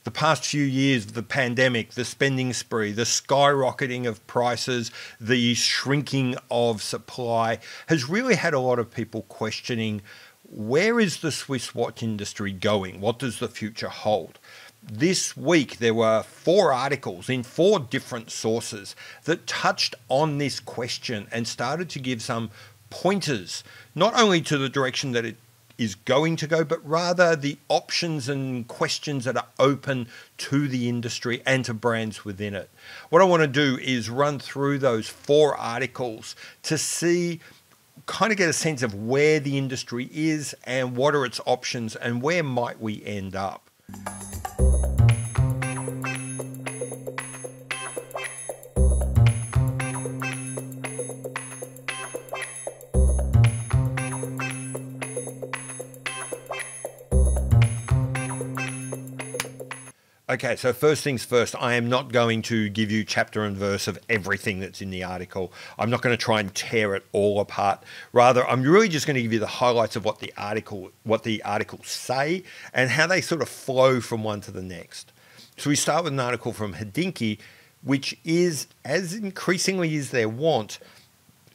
the past few years, the pandemic, the spending spree, the skyrocketing of prices, the shrinking of supply has really had a lot of people questioning, where is the Swiss watch industry going? What does the future hold? This week, there were 4 articles in 4 different sources that touched on this question and started to give some pointers, not only to the direction that it is going to go, but rather the options and questions that are open to the industry and to brands within it. What I want to do is run through those 4 articles to see, kind of get a sense of where the industry is and what are its options and where might we end up. Okay, so first things first, I am not going to give you chapter and verse of everything that's in the article. I'm not going to try and tear it all apart. Rather, I'm really just going to give you the highlights of what the articles say and how they sort of flow from one to the next. So we start with an article from Hodinkee, which is, as increasingly is their want,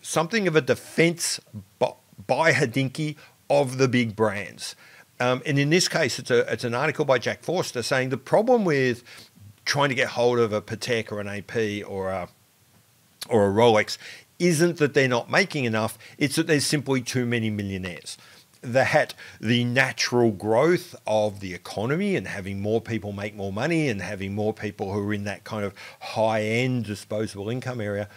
something of a defense by Hodinkee of the big brands. And in this case, it's an article by Jack Forster saying the problem with trying to get hold of a Patek or an AP or a Rolex isn't that they're not making enough, it's that there's simply too many millionaires. That the natural growth of the economy and having more people make more money and having more people who are in that kind of high-end disposable income area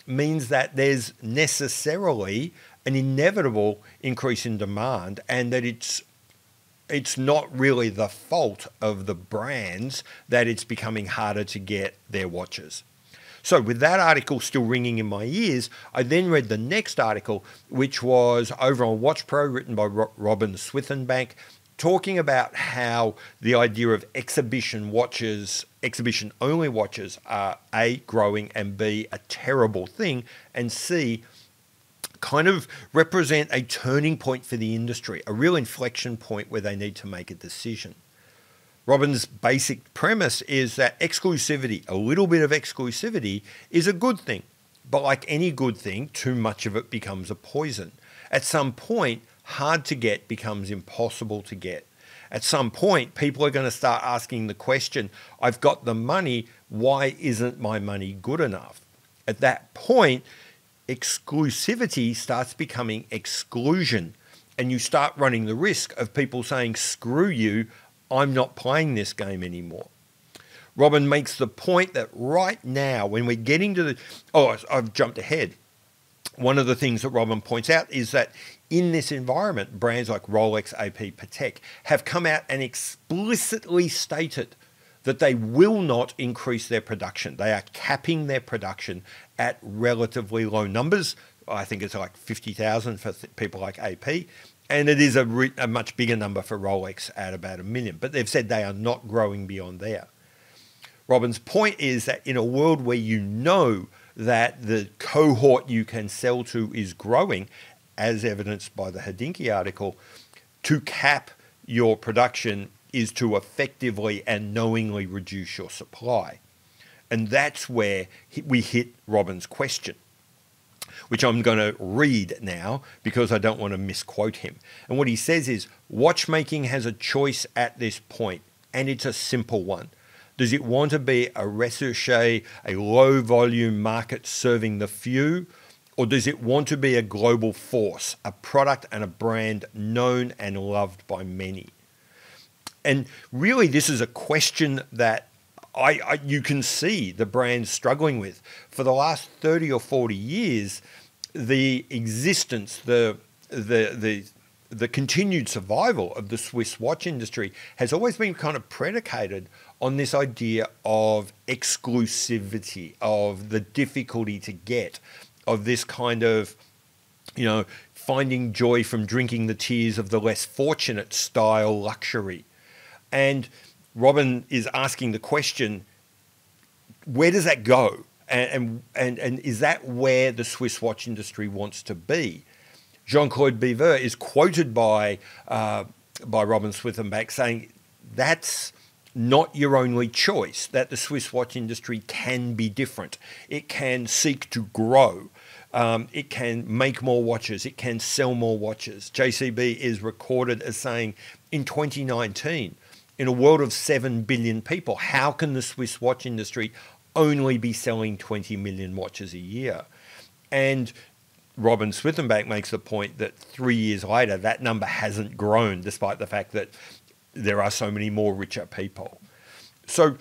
means that there's necessarily an inevitable increase in demand, and that it's not really the fault of the brands that it's becoming harder to get their watches. So with that article still ringing in my ears, I then read the next article, which was over on Watch Pro, written by Robin Swithenbank, talking about how the idea of exhibition-only watches are A, growing, and B, a terrible thing, and C, kind of represent a turning point for the industry, a real inflection point where they need to make a decision. Robin's basic premise is that exclusivity, a little bit of exclusivity, is a good thing. But like any good thing, too much of it becomes a poison. At some point, hard to get becomes impossible to get. At some point, people are going to start asking the question, I've got the money, why isn't my money good enough? At that point, exclusivity starts becoming exclusion, and you start running the risk of people saying, screw you, I'm not playing this game anymore. Robin makes the point that right now, when we're getting to the... Oh, I've jumped ahead. One of the things that Robin points out is that in this environment, brands like Rolex, AP, Patek have come out and explicitly stated that they will not increase their production. They are capping their production at relatively low numbers. I think it's like 50,000 for people like AP. And it is a much bigger number for Rolex at about 1 million. But they've said they are not growing beyond there. Robin's point is that in a world where you know that the cohort you can sell to is growing, as evidenced by the Hodinkee article, to cap your production is to effectively and knowingly reduce your supply. And that's where we hit Robin's question, which I'm going to read now because I don't want to misquote him. And what he says is, watchmaking has a choice at this point, and it's a simple one. Does it want to be a recherche, a low-volume market serving the few, or does it want to be a global force, a product and a brand known and loved by many? And really, this is a question that you can see the brands struggling with. For the last 30 or 40 years, the existence, the continued survival of the Swiss watch industry has always been kind of predicated on this idea of exclusivity, of the difficulty to get, of this kind of, finding joy from drinking the tears of the less fortunate style luxury. And Robin is asking the question, where does that go? And is that where the Swiss watch industry wants to be? Jean-Claude Biver is quoted by Robin Swithenbank saying that's not your only choice, that the Swiss watch industry can be different. It can seek to grow. It can make more watches. It can sell more watches. JCB is recorded as saying in 2019, in a world of 7 billion people, how can the Swiss watch industry only be selling 20 million watches a year? And Robin Swithenbank makes the point that 3 years later, that number hasn't grown, despite the fact that there are so many more richer people. So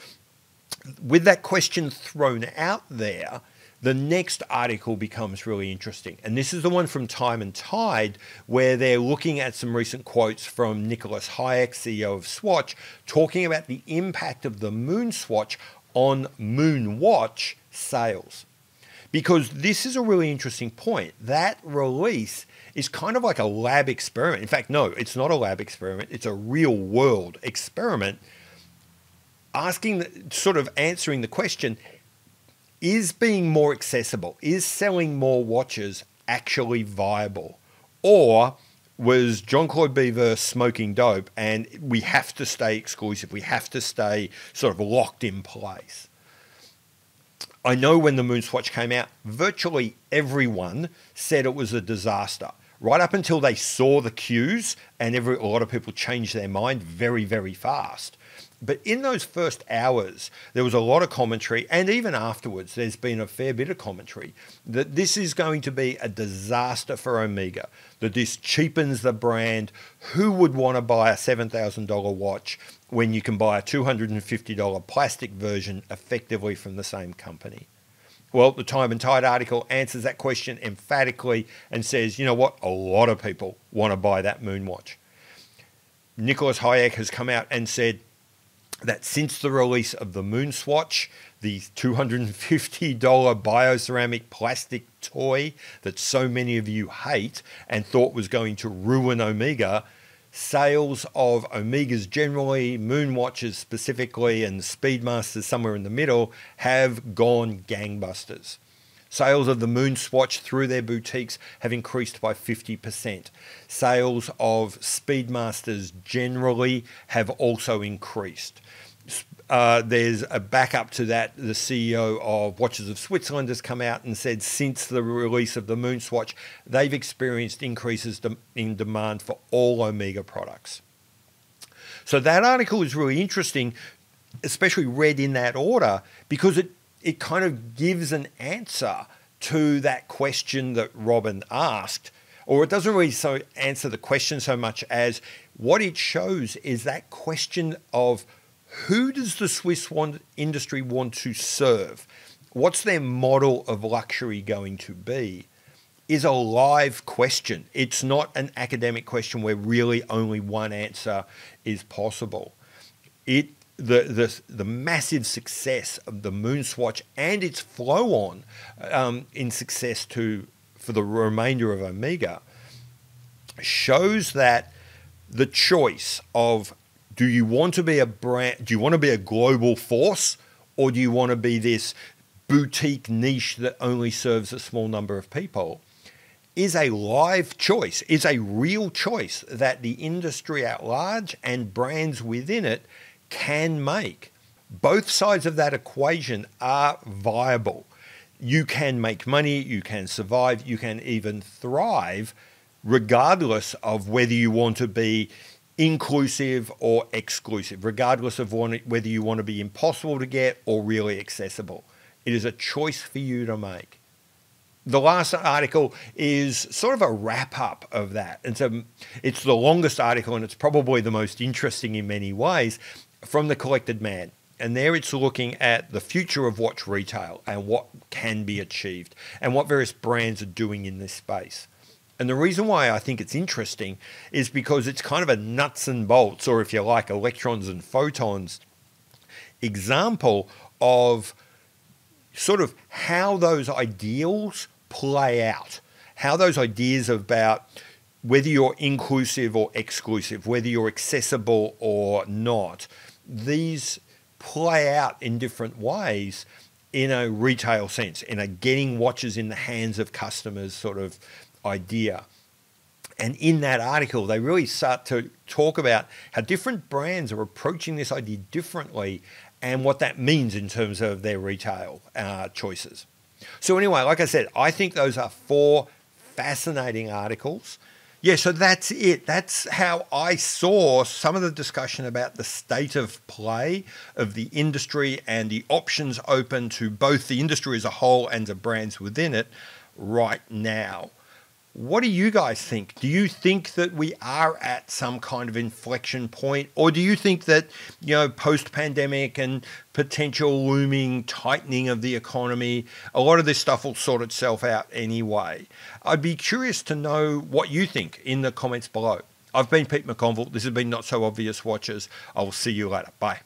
with that question thrown out there, the next article becomes really interesting. And this is the one from Time and Tide, where they're looking at some recent quotes from Nicholas Hayek, CEO of Swatch, talking about the impact of the Moon Swatch on Moon Watch sales. Because this is a really interesting point. That release is kind of like a lab experiment. In fact, no, it's not a lab experiment. It's a real world experiment sort of answering the question, is being more accessible, is selling more watches actually viable? Or was Jean-Claude Biver smoking dope and we have to stay exclusive, we have to stay sort of locked in place? I know when the Moon Swatch came out, virtually everyone said it was a disaster. Right up until they saw the cues, and a lot of people changed their mind very, very fast. But in those first hours, there was a lot of commentary, and even afterwards, there's been a fair bit of commentary, that this is going to be a disaster for Omega, that this cheapens the brand. Who would want to buy a $7,000 watch when you can buy a $250 plastic version effectively from the same company? Well, the Time and Tide article answers that question emphatically and says, you know what, a lot of people want to buy that Moon watch. Nicholas Hayek has come out and said that since the release of the Moon Swatch, the $250 bioceramic plastic toy that so many of you hate and thought was going to ruin Omega, sales of Omegas generally, Moon watches specifically, and Speedmasters somewhere in the middle have gone gangbusters. Sales of the Moon Swatch through their boutiques have increased by 50%. Sales of Speedmasters generally have also increased. There's a backup to that. The CEO of Watches of Switzerland has come out and said since the release of the Moon Swatch, they've experienced increases in demand for all Omega products. So that article is really interesting, especially read in that order, because it kind of gives an answer to that question that Robin asked, or it doesn't really answer the question so much as what it shows is that question of who does the Swiss industry want to serve? What's their model of luxury going to be? Is a live question. It's not an academic question where really only one answer is possible. The massive success of the Moon Swatch and its flow on in success for the remainder of Omega shows that the choice of do you want to be a brand, do you want to be a global force, or do you want to be this boutique niche that only serves a small number of people, is a live choice, is a real choice that the industry at large and brands within it can make. Both sides of that equation are viable. You can make money, you can survive, you can even thrive, regardless of whether you want to be inclusive or exclusive, regardless of whether you want to be impossible to get or really accessible. It is a choice for you to make. The last article is sort of a wrap-up of that. And so it's the longest article, and it's probably the most interesting in many ways, from The Collected Man. And there it's looking at the future of watch retail and what can be achieved and what various brands are doing in this space. And the reason why I think it's interesting is because it's kind of a nuts and bolts, or if you like, electrons and photons example of sort of how those ideals play out, how those ideas about whether you're inclusive or exclusive, whether you're accessible or not, these play out in different ways in a retail sense, in a getting watches in the hands of customers sort of idea. And in that article, they really start to talk about how different brands are approaching this idea differently and what that means in terms of their retail choices. So anyway, like I said, I think those are 4 fascinating articles. Yeah, so that's it. That's how I saw some of the discussion about the state of play of the industry and the options open to both the industry as a whole and the brands within it right now. What do you guys think? Do you think that we are at some kind of inflection point? Or do you think that, post-pandemic and potential looming tightening of the economy, a lot of this stuff will sort itself out anyway? I'd be curious to know what you think in the comments below. I've been Pete McConville. This has been Not So Obvious Watches. I will see you later. Bye.